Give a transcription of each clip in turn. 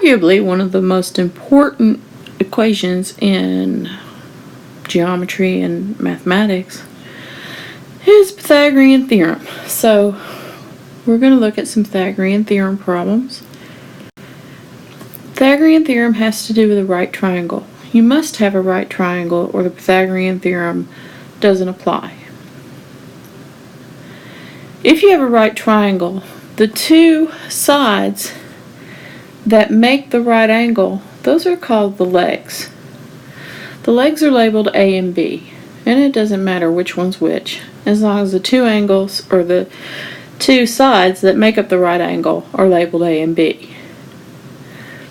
arguably one of the most important equations in geometry and mathematics is Pythagorean Theorem. So we're going to look at some Pythagorean Theorem problems. Pythagorean Theorem has to do with a right triangle. You must have a right triangle or the Pythagorean Theorem doesn't apply. If you have a right triangle, the two sides that make the right angle, those are called the legs. The legs are labeled A and B, and it doesn't matter which one's which, as long as the two angles or the two sides that make up the right angle are labeled A and B.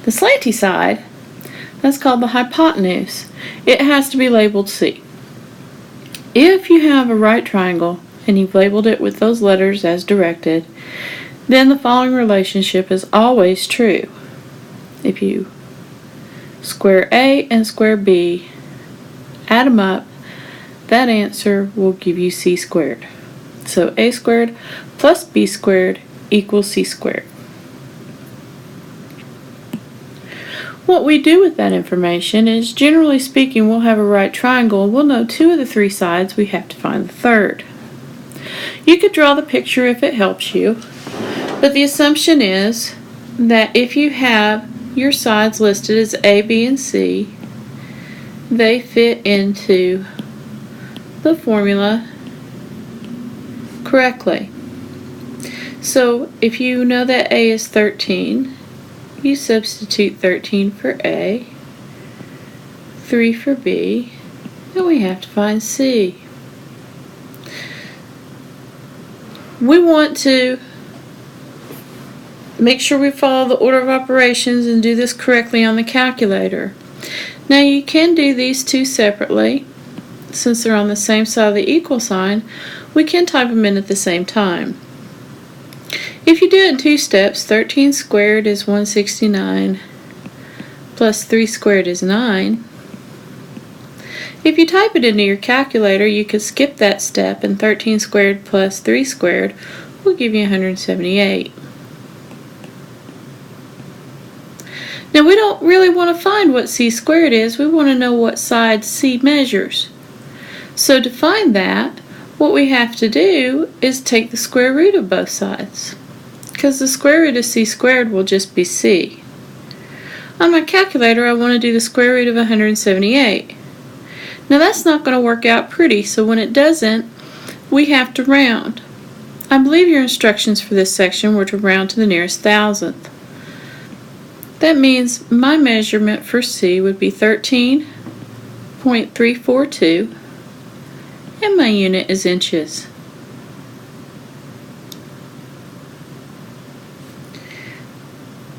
The slanty side, that's called the hypotenuse. It has to be labeled C. If you have a right triangle and you've labeled it with those letters as directed, then the following relationship is always true. If you square A and square B, add them up, that answer will give you C squared. So A squared plus B squared equals C squared. What we do with that information is, generally speaking, we'll have a right triangle and we'll know two of the three sides. We have to find the third. You could draw the picture if it helps you, but the assumption is that if you have your sides listed as A, B, and C, they fit into the formula correctly. So if you know that A is 13, you substitute 13 for A, 3 for B, and we have to find C. We want to make sure we follow the order of operations and do this correctly on the calculator. Now you can do these two separately. Since they're on the same side of the equal sign, we can type them in at the same time. If you do it in two steps, 13 squared is 169 plus 3 squared is 9. If you type it into your calculator, you could skip that step, and 13 squared plus 3 squared will give you 178. Now we don't really want to find what C squared is, we want to know what side C measures. So to find that, what we have to do is take the square root of both sides, because the square root of C squared will just be C. On my calculator, I want to do the square root of 178. Now that's not going to work out pretty, so when it doesn't, we have to round. I believe your instructions for this section were to round to the nearest thousandth. That means my measurement for C would be 13.342, and my unit is inches.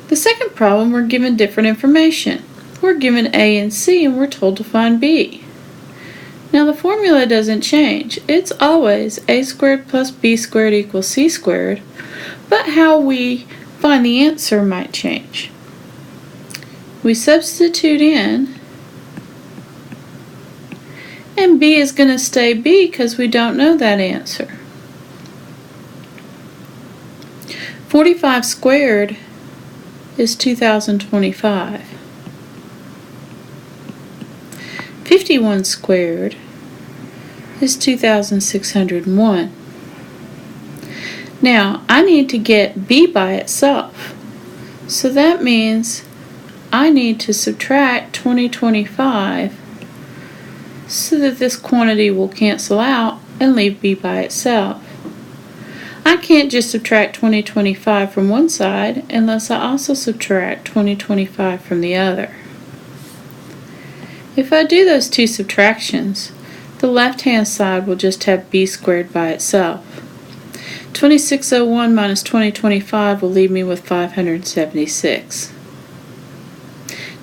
The second problem, we're given different information. We're given A and C, and we're told to find B. Now the formula doesn't change. It's always A squared plus B squared equals C squared, but how we find the answer might change. We substitute in, and B is going to stay B because we don't know that answer. 45 squared is 2025. 51 squared is 2601. Now I need to get B by itself, so that means I need to subtract 2025 so that this quantity will cancel out and leave B by itself. I can't just subtract 2025 from one side unless I also subtract 2025 from the other. If I do those two subtractions, the left-hand side will just have B squared by itself. 2601 minus 2025 will leave me with 576.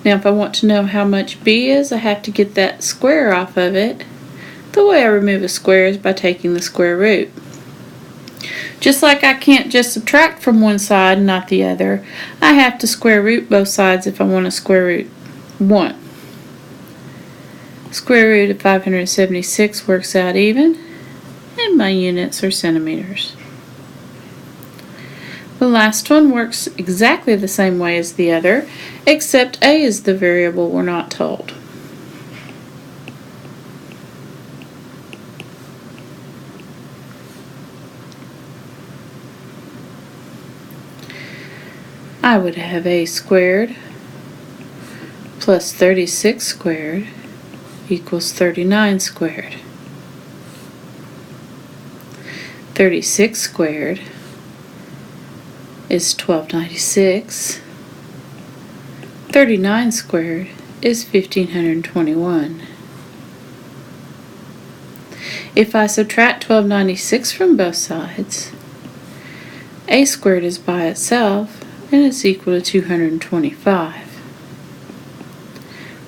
Now if I want to know how much B is, I have to get that square off of it. The way I remove a square is by taking the square root. Just like I can't just subtract from one side and not the other, I have to square root both sides if I want to square root 1. Square root of 576 works out even, and my units are centimeters. The last one works exactly the same way as the other, except a is the variable we're not told. I would have a squared plus 36 squared equals 39 squared. 36 squared is 1296. 39 squared is 1521. If I subtract 1296 from both sides, a squared is by itself and it's equal to 225.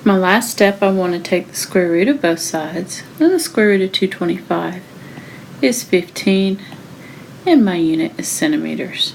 My last step, I want to take the square root of both sides, and the square root of 225 is 15, and my unit is centimeters.